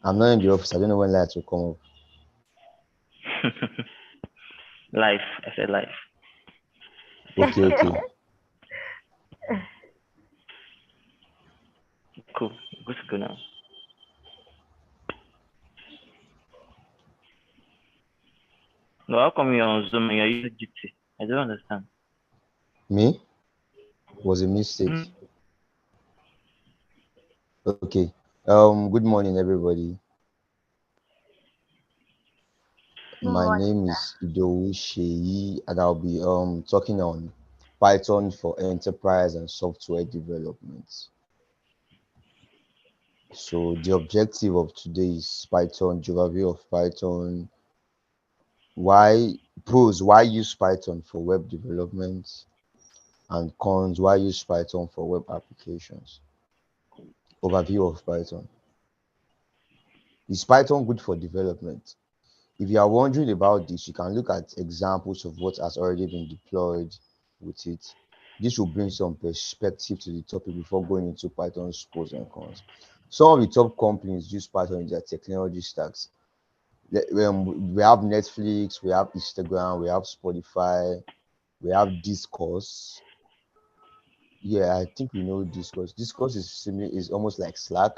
I'm not in the office. I don't know when lights will come up. Life. I said life. Okay, okay. Cool. Good to go now. No, how come you're on Zoom and you're using GT? I don't understand. Me? Was a mistake. Mm. Okay. Good morning, everybody. My What? name is Idowu Sheyi, and I'll be talking on Python for enterprise and software development. So the objective of today is Python, overview of Python, why pros, why use Python for web development, and cons, why use Python for web applications. Overview of Python. Is Python good for development? If you are wondering about this, you can look at examples of what has already been deployed with it. This will bring some perspective to the topic before going into Python's pros and cons. Some of the top companies use Python in their technology stacks. We have Netflix, we have Instagram, we have Spotify, we have Discourse. Yeah, I think we know Discourse. Discourse is similar, is almost like Slack.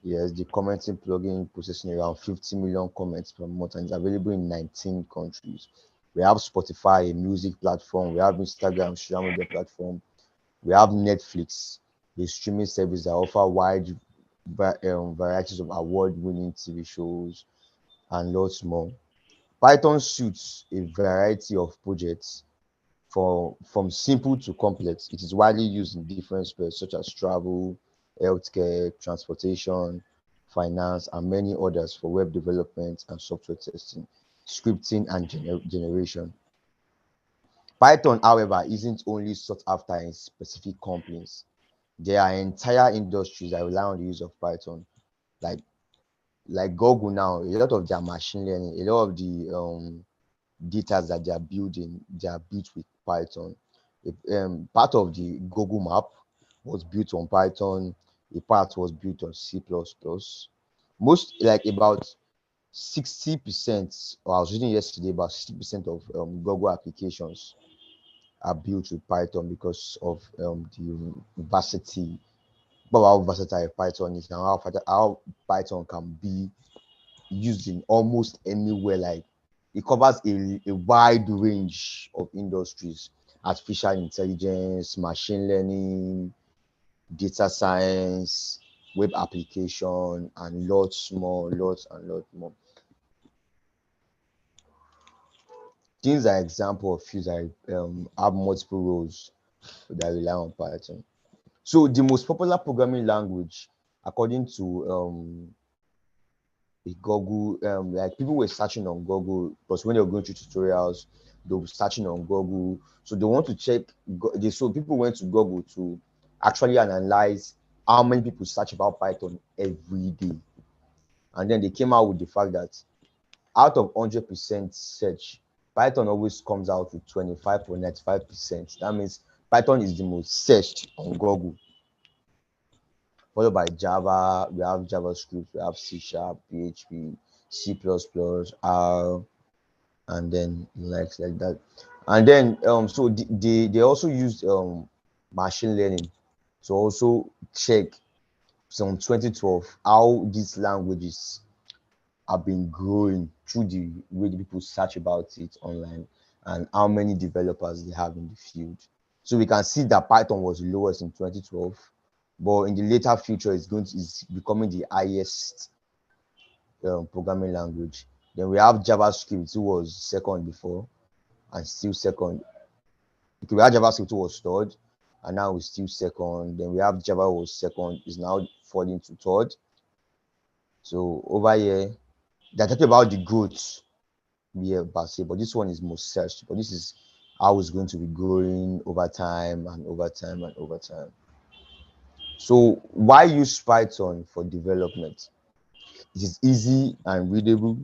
Yes, the commenting plugin processing around 50 million comments per month and is available in 19 countries. We have Spotify, a music platform. We have Instagram, social media platform. We have Netflix, a streaming service that offer wide varieties of award-winning TV shows and lots more. Python suits a variety of projects from simple to complex. It is widely used in different spheres such as travel, healthcare, transportation, finance, and many others for web development and software testing, scripting, and generation. Python, however, isn't only sought after in specific companies. There are entire industries that rely on the use of Python, like Google now. A lot of their machine learning, a lot of the data that they are building, they are built with Python. Part of the Google map was built on Python, a part was built on C++. Most, like about 60%, or I was reading yesterday, about 60% of Google applications are built with Python because of the versatility, but how versatile Python is and how Python can be used in almost anywhere. Like it covers a wide range of industries: artificial intelligence, machine learning, data science, web application, and lots more, lots and lots more. These are example of fields that have multiple roles that rely on Python. So the most popular programming language, according to Google, like people were searching on Google because when they were going through tutorials, they were searching on Google. So they want to check. So people went to Google to actually analyze how many people search about Python every day, and then they came out with the fact that out of 100% search, Python always comes out with 25.95%. That means Python is the most searched on Google, followed by Java. We have JavaScript, we have C Sharp, PHP, C++, R, and then likes like that. And then so they also used machine learning to also check from 2012 how these languages have been growing through the way the people search about it online and how many developers they have in the field. So we can see that Python was lowest in 2012, but in the later future, is becoming the highest programming language. Then we have JavaScript, who was second before and still second. Okay, we have JavaScript, who was third, and now it's still second. Then we have Java, who was second, is now falling to third. So over here, they're talking about the growth, yeah, but this one is most searched. But this is how it's going to be growing over time and over time and over time. So why use Python for development? It is easy and readable,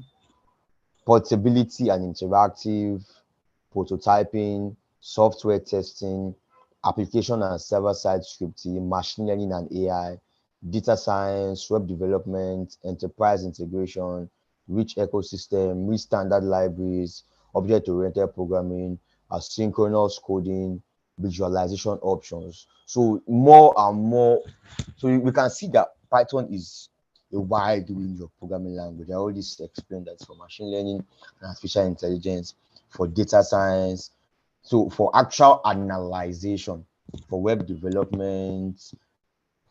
portability and interactive, prototyping, software testing, application and server-side scripting, machine learning and AI, data science, web development, enterprise integration, rich ecosystem, rich standard libraries, object-oriented programming, asynchronous coding, visualization options. So more and more, so we can see that Python is a wide range of programming language. I already explained that for machine learning and artificial intelligence, for data science, so for actual analyzation, for web development,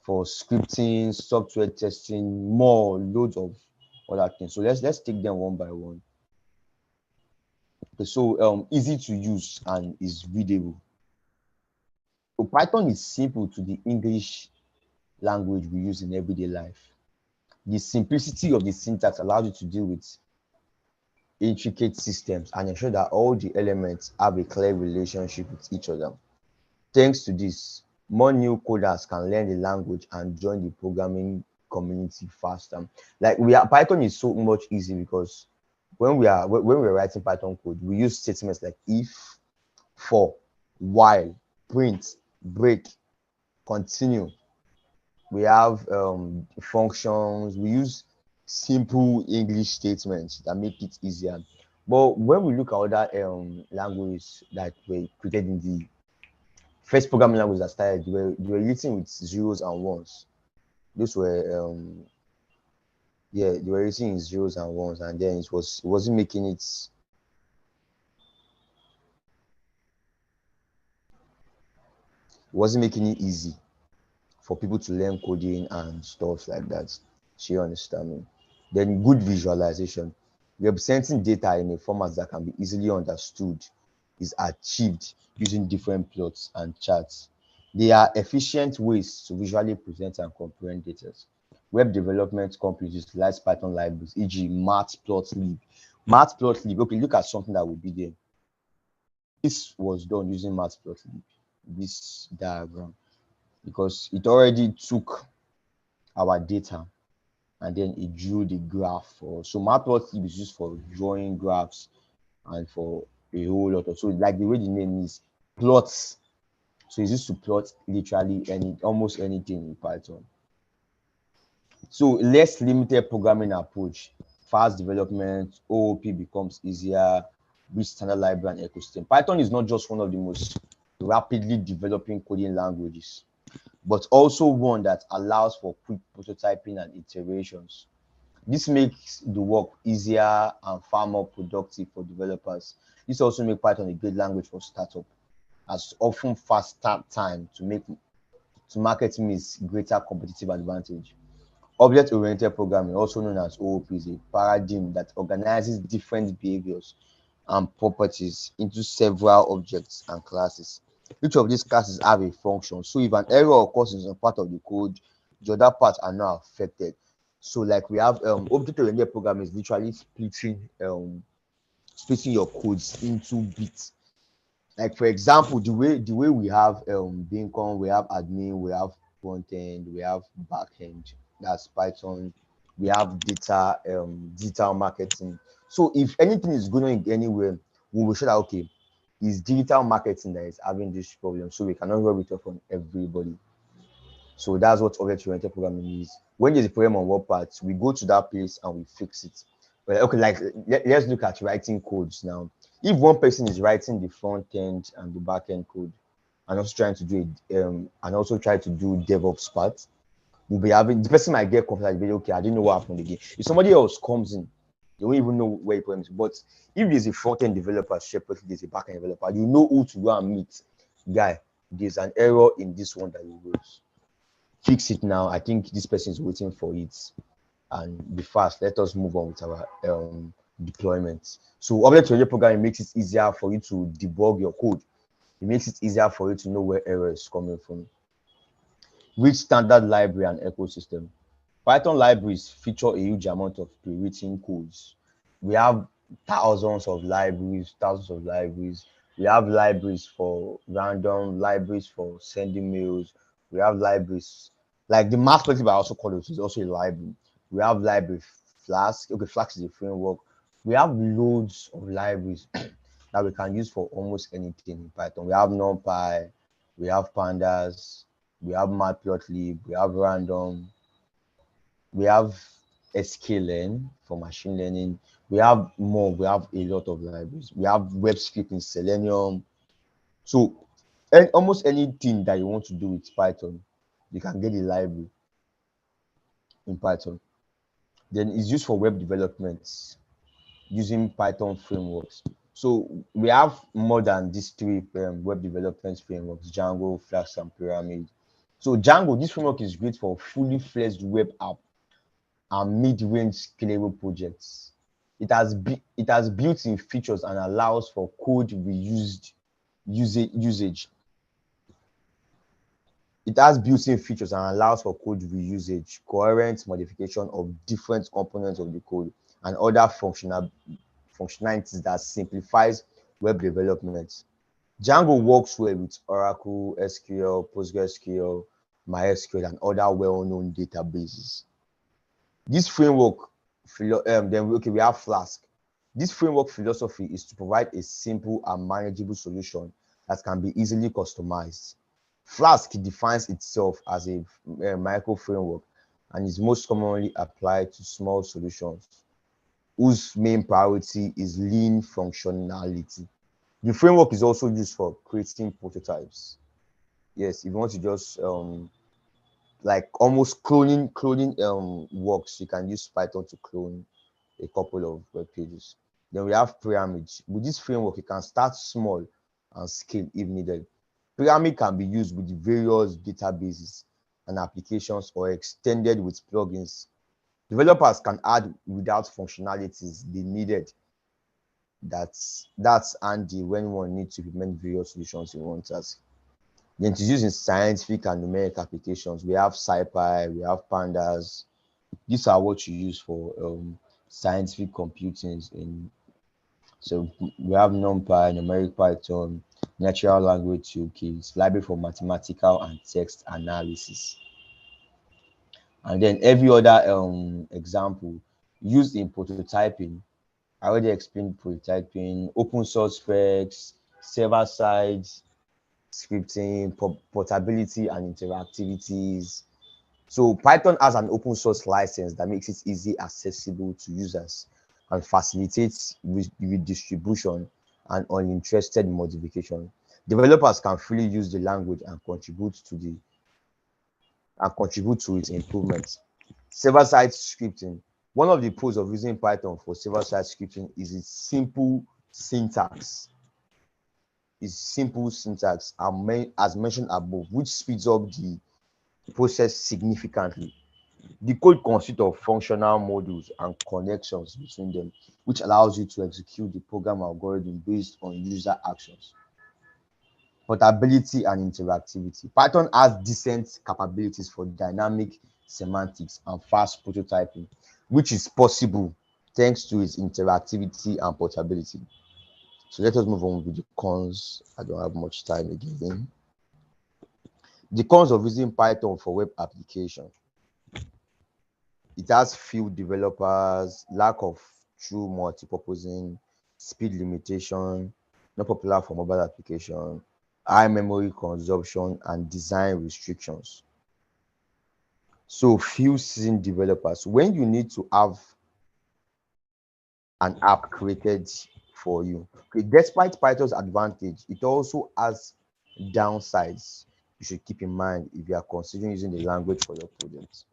for scripting, software testing, more loads of other things. So let's take them one by one. Okay, so easy to use and is readable. So Python is simple to the English language we use in everyday life. The simplicity of the syntax allows you to deal with intricate systems and ensure that all the elements have a clear relationship with each other. Thanks to this, more new coders can learn the language and join the programming community faster. Like Python is so much easy because when we're writing Python code, we use statements like if, for, while, print, break, continue. We have functions. We use simple English statements that make it easier. But when we look at other languages that were created in the first programming language that started, they were written with zeros and ones. Those were yeah, they were written in zeros and ones, and then it wasn't making it easy for people to learn coding and stuff like that. So you understand me? Then good visualization. Representing data in a format that can be easily understood is achieved using different plots and charts. They are efficient ways to visually present and comprehend data. Web development companies utilize Python libraries, e.g., Matplotlib. Matplotlib, okay, look at something that will be there. This was done using Matplotlib, this diagram, because it already took our data and then it drew the graph for us. So Matplotlib is used for drawing graphs and for a whole lot of, so like the way the name is, plots. So it's used to plot literally almost anything in Python. So less limited programming approach, fast development, OOP becomes easier with standard library and ecosystem. Python is not just one of the most rapidly developing coding languages, but also one that allows for quick prototyping and iterations. This makes the work easier and far more productive for developers. This also makes Python a great language for startup, as often fast start time to market means greater competitive advantage. Object-oriented programming, also known as OOP, is a paradigm that organizes different behaviors and properties into several objects and classes. Each of these classes have a function. So if an error occurs in some part of the code, the other parts are not affected. So like we have object-oriented programming is literally splitting your codes into bits. Like for example, the way we have beacon, we have admin, we have front end, we have back end, that's Python, we have digital marketing. So if anything is going on anywhere, we will show that okay, it's digital marketing that is having this problem, so we cannot rub it off on everybody. So that's what object-oriented programming is. When there's a problem on one part, we go to that place and we fix it. Well, okay, like let's look at writing codes now. If one person is writing the front end and the back end code, and also trying to do it, and also try to do DevOps part, we'll be having the person might get confused. Okay, I didn't know what happened again. If somebody else comes in, they won't even know where the problem is. But if there's a front end developer separately, there's a back end developer, you know who to go and meet. Guy, there's an error in this one that you wrote, fix it now. I think this person is waiting for it, and be fast. Let us move on with our deployment. So object-oriented programming makes it easier for you to debug your code. It makes it easier for you to know where error is coming from. Rich standard library and ecosystem. Python libraries feature a huge amount of pre-written codes. We have thousands of libraries, thousands of libraries. We have libraries for random, libraries for sending mails. We have libraries like the math collective I also call it is also a library. We have library Flask. Okay, Flask is a framework. We have loads of libraries that we can use for almost anything in Python. We have NumPy, we have pandas, we have matplotlib, we have random. We have sklearn for machine learning. We have more. We have a lot of libraries. We have web scripting, Selenium. So, and almost anything that you want to do with Python, you can get a library in Python. Then it's used for web development using Python frameworks. So we have more than these three web development frameworks: Django, Flask, and Pyramid. So Django, this framework is great for fully fledged web app and mid-range scalable projects. It has built-in features and allows for code reused usage. It has built-in features and allows for code reusage, coherent modification of different components of the code, and other functionalities that simplifies web development. Django works well with Oracle, SQL, PostgreSQL, MySQL, and other well-known databases. This framework, we have Flask. This framework philosophy is to provide a simple and manageable solution that can be easily customized. Flask defines itself as a micro framework and is most commonly applied to small solutions whose main priority is lean functionality. The framework is also used for creating prototypes. Yes, if you want to just like almost cloning works, you can use Python to clone a couple of web pages. Then we have Pyramid. With this framework, you can start small and scale if needed. Pyramid can be used with various databases and applications or extended with plugins. Developers can add without functionalities they needed. That's handy when one needs to implement various solutions in one task. Then to use in scientific and numeric applications, we have SciPy, we have Pandas. These are what you use for scientific computing. So we have NumPy, numeric Python, natural language toolkits, library for mathematical and text analysis, and then every other example used in prototyping. I already explained prototyping, open source specs, server side scripting, portability and interactivities. So Python has an open source license that makes it easy accessible to users and facilitates redistribution and uninterested modification. Developers can freely use the language and contribute to its improvements. Server-side scripting. One of the pros of using Python for server-side scripting is its simple syntax. As mentioned above, which speeds up the process significantly. The code consists of functional modules and connections between them, which allows you to execute the program algorithm based on user actions. Portability and interactivity. Python has decent capabilities for dynamic semantics and fast prototyping, which is possible thanks to its interactivity and portability. So let us move on with the cons. I don't have much time again. The cons of using Python for web application. It has few developers, lack of true multi-purposing, speed limitation, not popular for mobile application, high memory consumption, and design restrictions. So few seasoned developers. When you need to have an app created for you, okay, despite Python's advantage, it also has downsides you should keep in mind if you are considering using the language for your project.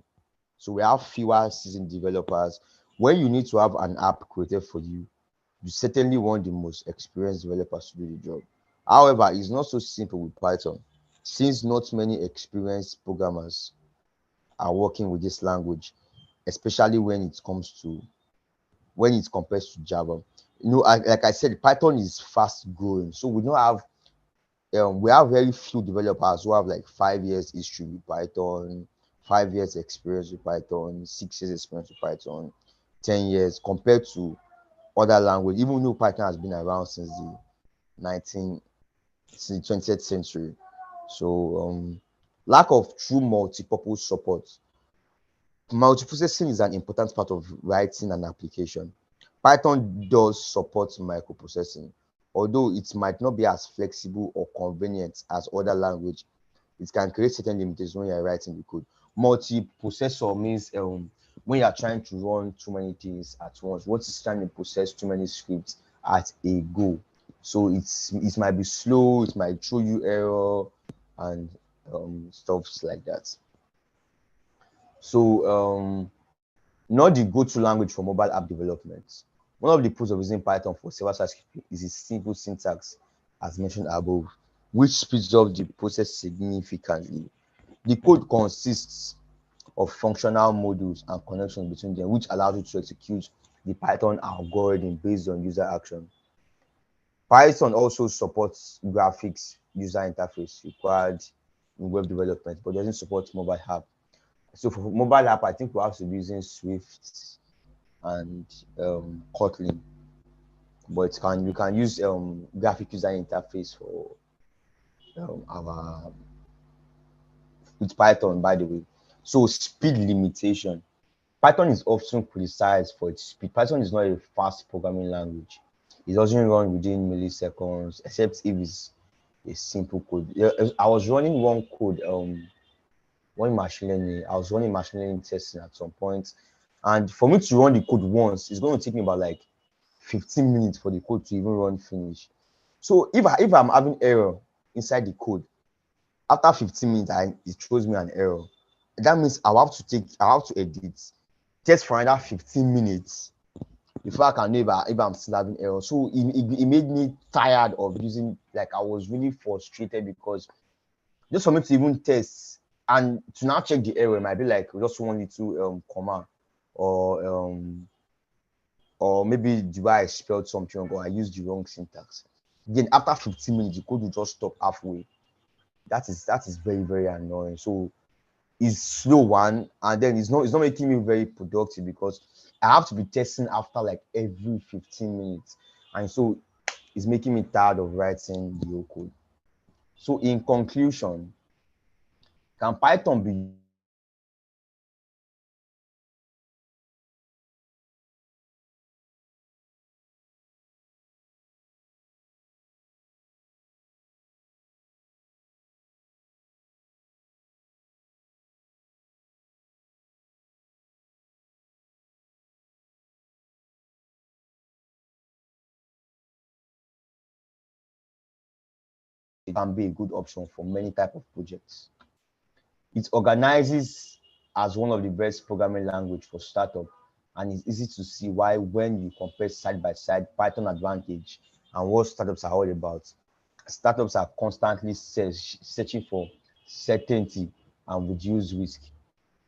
So we have fewer seasoned developers. When you need to have an app created for you, you certainly want the most experienced developers to do the job. However, it's not so simple with Python, since not many experienced programmers are working with this language, especially when it compares to Java. Like I said, Python is fast growing, so we have very few developers who have like 5 years history with Python, 5 years experience with Python, 6 years experience with Python, 10 years compared to other language, even though Python has been around since the 19 since the 20th century. So lack of true multi-purpose support. Multiprocessing is an important part of writing an application. Python does support microprocessing, although it might not be as flexible or convenient as other language. It can create certain limitations when you're writing the code. Multiprocessor means when you are trying to run too many things at once, what is trying to process too many scripts at a go. So it might be slow, it might throw you error and stuffs like that. So not the go-to language for mobile app development. One of the pros of using Python for server-side scripting is its simple syntax, as mentioned above, which speeds up the process significantly. The code consists of functional modules and connections between them, which allows you to execute the Python algorithm based on user action. Python also supports graphics user interface required in web development, but doesn't support mobile app. So for mobile app, I think we have to be using Swift and Kotlin, but we can use graphic user interface for our with Python, by the way. So speed limitation. Python is often criticized for its speed. Python is not a fast programming language. It doesn't run within milliseconds, except if it's a simple code. Yeah, I was running one code, one machine learning. I was running machine learning testing at some point, and for me to run the code once, it's going to take me about like 15 minutes for the code to even run finish. So if I'm having error inside the code, after 15 minutes, it throws me an error. That means I have to edit, test for another 15 minutes before I can know if I'm still having error. So it made me tired of using, like I was really frustrated because just for me to even test and to now check the error, it might be like just one little comma or maybe the way I spelled something wrong or I used the wrong syntax. Then after 15 minutes, the code will just stop halfway. That is very, very annoying. So it's slow one, and then it's not making me very productive because I have to be testing after like every 15 minutes. And so it's making me tired of writing the whole code. So in conclusion, can Python be used for web development? Can be a good option for many type of projects. It organizes as one of the best programming language for startup, and it's easy to see why when you compare side by side Python advantage and what startups are all about. Startups are constantly searching for certainty and reduce risk.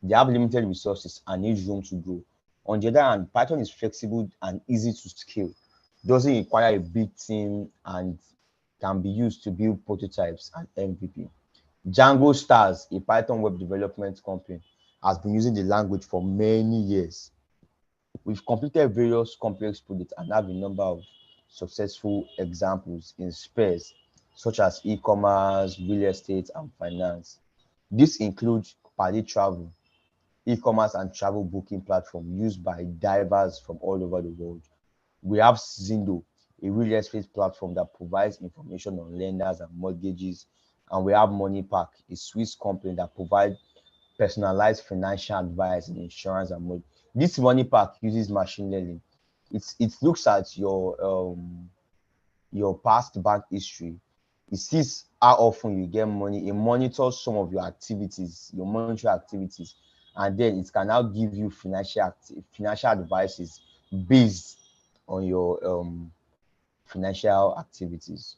They have limited resources and need room to grow. On the other hand, Python is flexible and easy to scale, doesn't require a big team, and can be used to build prototypes and MVP. Django Stars, a Python web development company, has been using the language for many years. We've completed various complex projects and have a number of successful examples in space, such as e-commerce, real estate, and finance. This includes Pali Travel, e-commerce and travel booking platform used by divers from all over the world. We have Zindo, a real estate platform that provides information on lenders and mortgages. And we have MoneyPack, a Swiss company that provides personalized financial advice in insurance and more. This MoneyPack uses machine learning. It looks at your past bank history. It sees how often you get money. It monitors some of your activities, your monetary activities, and then it can now give you financial advices based on your financial activities.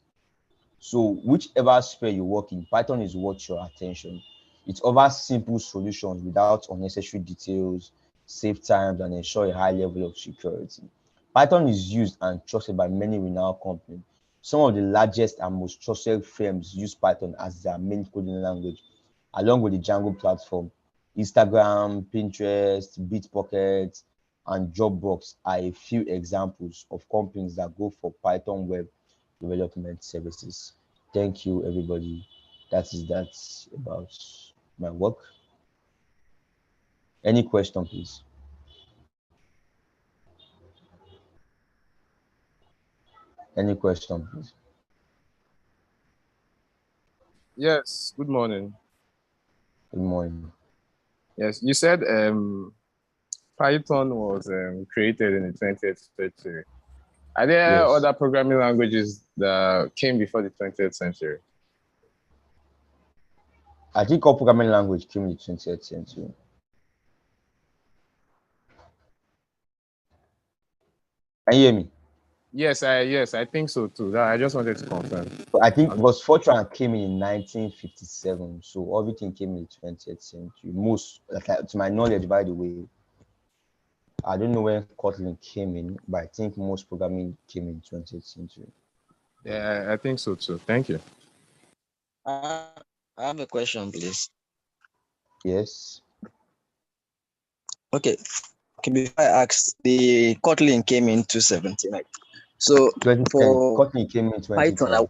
So whichever sphere you work in, Python is worth your attention. It offers simple solutions without unnecessary details, save time, and ensure a high level of security. Python is used and trusted by many renowned companies. Some of the largest and most trusted firms use Python as their main coding language, along with the Django platform. Instagram, Pinterest, Bitbucket, and Dropbox are a few examples of companies that go for Python web development services. Thank you, everybody. That about my work. Any question, please? Any question, please? Yes, good morning. Good morning. Yes, you said Python was created in the 20th century. Are there Yes. other programming languages that came before the 20th century? I think all programming language came in the 20th century. Can you hear me? Yes, I think so too. I just wanted to confirm. I think was Fortran came in 1957, so everything came in the 20th century. Most, like, to my knowledge, by the way, I don't know when Kotlin came in, but I think most programming came in 20th century. Yeah, I think so too. Thank you. I have a question, please. Yes. Okay, before I ask, the Kotlin came in 2017. Right? So 2010. for Kotlin came in 2010. Python,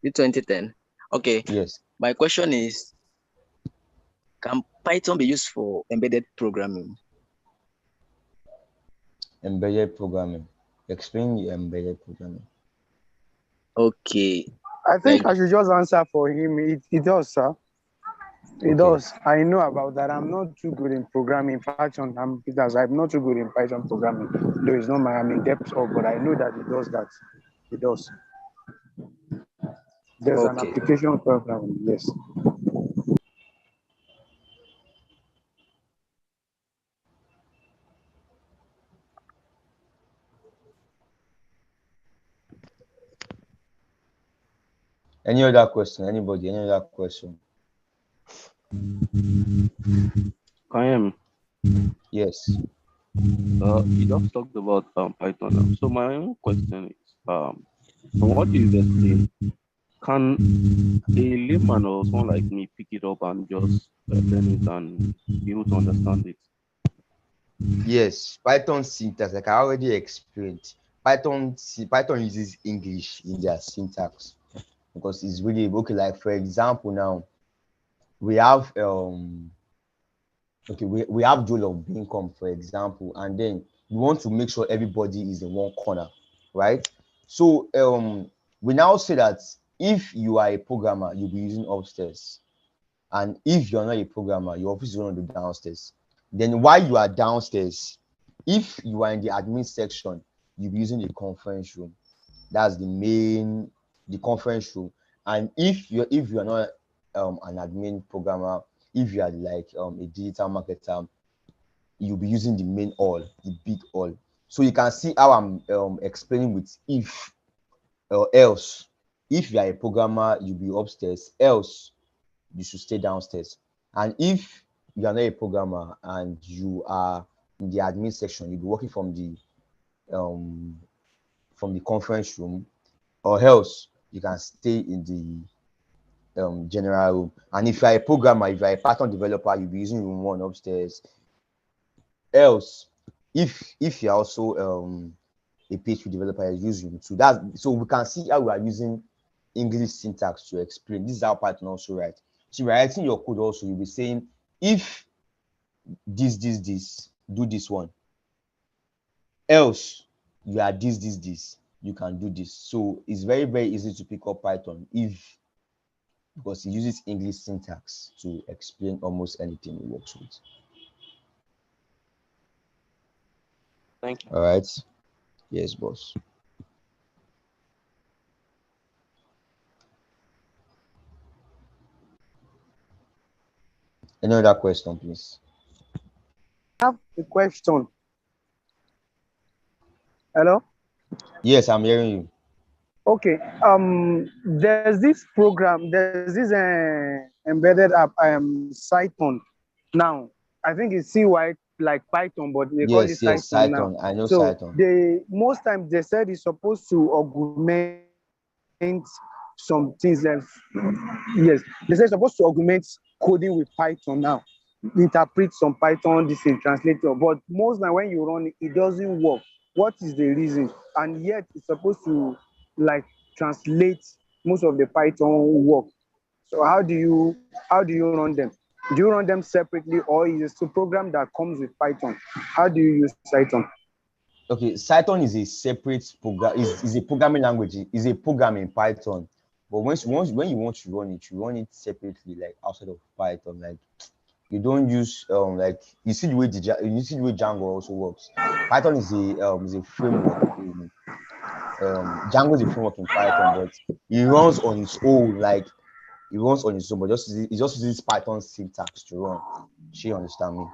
2010. Okay, Yes. my question is, can Python be used for embedded programming? Embedded programming. Explain the embedded programming. Okay. I think I should just answer for him. It does, sir. It does. I know about that. I'm not too good in programming. Python, it does. I'm not too good in Python programming. Though it's not my I'm in depth of, but I know that it does that. It does. There's an application programming, yes. Any other question? Anybody? Any other question? Can you hear me? Yes. You just talked about Python now. So my own question is, from what you've explained, can a layman or someone like me pick it up and just learn it and be able to understand it? Yes. Python syntax, like I already explained, Python uses English in their syntax because it's really okay. Like for example, now we have we have Joel of income, for example, and then we want to make sure everybody is in one corner, right? So we now say that if you are a programmer, you'll be using upstairs, and if you're not a programmer, your office is going to be downstairs. Then while you are downstairs, if you are in the admin section, you'll be using the conference room. That's the conference room. And if you're not an admin programmer, if you are like a digital marketer, you'll be using the main hall, the big hall. So you can see how I'm explaining with if or else. If you are a programmer, you'll be upstairs, else you should stay downstairs. And if you are not a programmer and you are in the admin section, you'll be working from the conference room, or else you can stay in the general room. And if you are a programmer, if you are a Python developer, you'll be using room one upstairs. Else, if you're also a PHP developer, you use room two. So we can see how we are using English syntax to explain. This is how Python also writes. So you're writing your code also, you'll be saying if this, do this one. Else you are this, you can do this. So it's very, very easy to pick up Python because it uses English syntax to explain almost anything it works with. Thank you. All right. Yes, boss. Any other question, please? I have a question. Hello? Yes, I'm hearing you. Okay. There's this embedded app, Cython. Now, I think it's CY like Python, but they call it Yes, Cython now. Cython. I know So Cython. most times they said it's supposed to augment some things like, yes, they say it's supposed to augment coding with Python now. Interpret some Python, this thing, translate it, but most time when you run it, it doesn't work. What is the reason? And yet it's supposed to like translate most of the Python work. So how do you run them? Do you run them separately, or is it a program that comes with Python? How do you use Python? Okay, Cython is a separate program, is a programming language, is a program in Python. But when you want to run it, you run it separately, like outside of Python. Like You don't use like you see the way Django also works. Python is a framework. Django is a framework in Python, but it runs on its own. Like it runs on its own, but it just uses Python syntax to run. You understand me?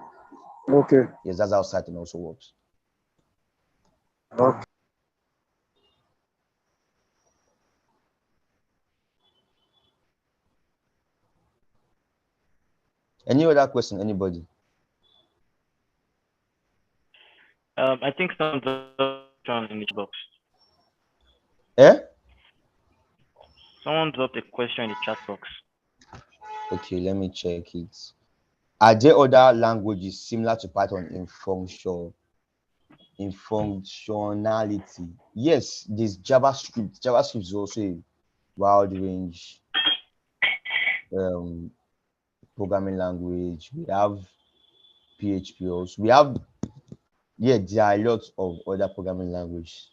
Okay. Yes, that's how Python also works. Okay. Any other question, anybody? I think some in the box. Eh? Someone dropped a question in the chat box. Okay, let me check it. Are there other languages similar to Python in functionality? Yes, there's JavaScript. JavaScript is also a wide range programming language. We have PHP also. We have, yeah, there are lots of other programming languages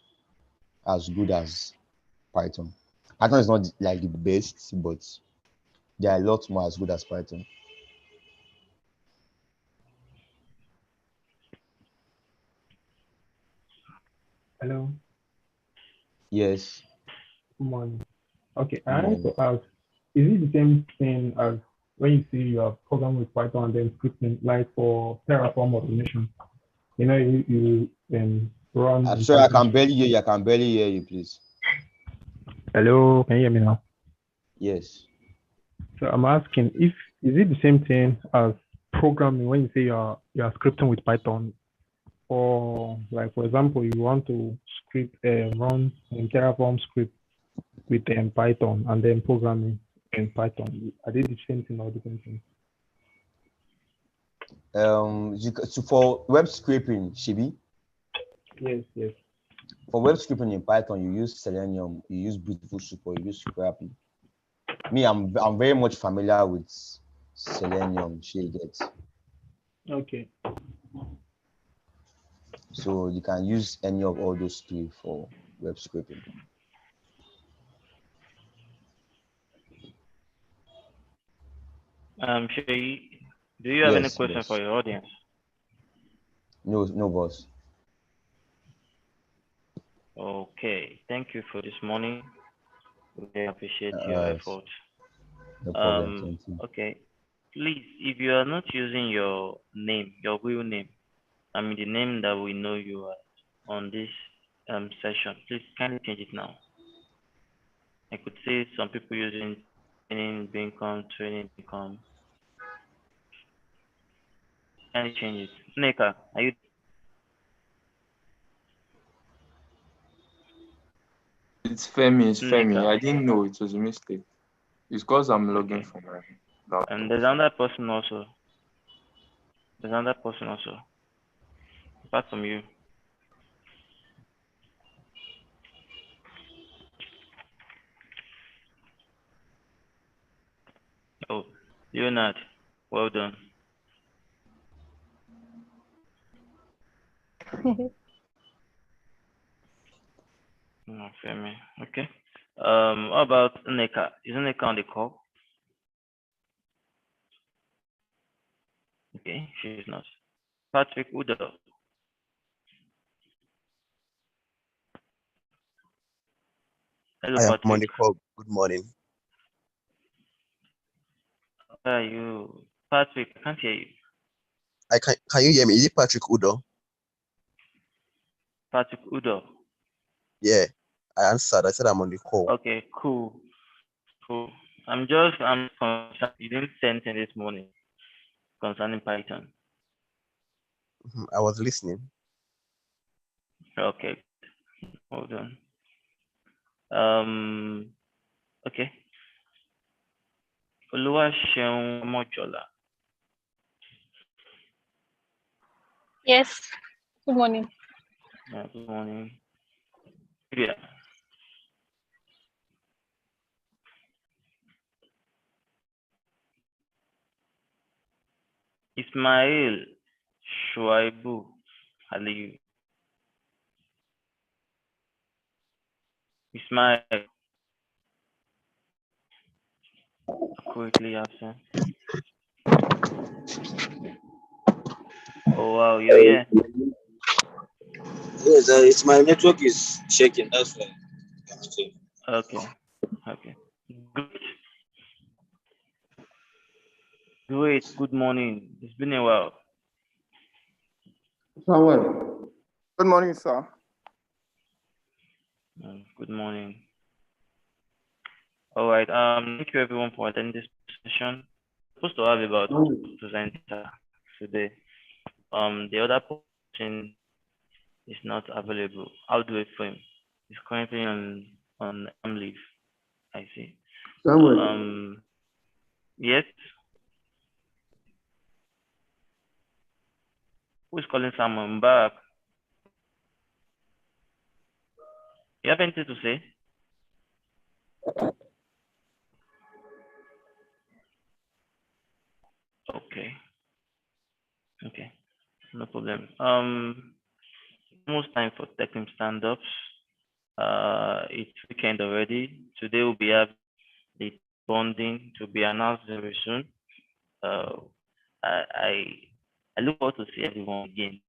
as good as Python. Python is not like the best, but there are lots more as good as Python. Hello. Yes. Good morning. Okay, I Good wanted morning. to ask, is it the same thing as when you see your program with Python and then scripting, like for Terraform automation? You know, you run I'm in sorry, I Python. can barely hear you. I can barely hear you, please. Hello, can you hear me now? Yes. So I'm asking, is it the same thing as programming when you say you're scripting with Python, or like for example, you want to run in Terraform script with Python and then programming in Python? Are they the same thing or different things? So for web scraping, Shibi, Yes. for web scraping in Python, you use Selenium, you use Beautiful Soup, or you use Scrappy. Me, I'm very much familiar with Selenium. Okay. So you can use any of all those three for web scraping. Shay, do you have any Yes, question boss. for your audience? No, boss. Okay, thank you for this morning. We appreciate your effort. No problem. Thank you. Okay, please, if you are not using your name, your real name, I mean the name that we know you are on this session, please kindly change it now. I could see some people using training income. Kindly change it. Neka, are you? It's Femi. Nika. I didn't know it was a mistake. It's because I'm logging Okay. from my laptop. And there's another person also. Apart from you. Oh, Leonard, well done. No, Femi. Okay. How about Neka? Is Neka on the call? Okay, she's not. Patrick Udo. Hello, I am Patrick. on the call. Good morning. Where are you? Patrick, I can't hear you. Can you hear me? Is it Patrick Udo? Patrick Udo. Yeah, I answered. I said I'm on the call. Okay, cool. I'm concerned you didn't say anything this morning concerning Python. I was listening. Okay, hold on. Okay. Oluwaseun Mojola. Yes. Good morning. Yeah, good morning. Yeah. Ismail Shuaibu Aliyu. Ismail. Quickly absent. Oh wow, you're here. Yes, it's my network is shaking. That's why. Okay. Okay. Great. Great. Good morning. It's been a while. Samuel. Good morning, sir. Good morning. All right. Thank you everyone for attending this session. We're supposed to have about 2 presenters today. The other person is not available. I'll do it for him. He's currently on leave. I see. Samuel. So, yes. Who's calling someone back? You have anything to say? Okay. Okay. No problem. Almost time for Technium stand-ups. It's weekend already. Today we'll be having the bonding to be announced very soon. I look forward to see everyone again.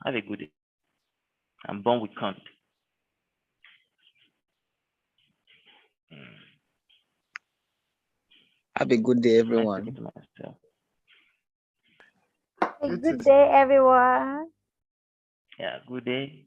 Have a good day. I'm born with cunt. Have a good day, everyone. Good day, everyone. Yeah, good day.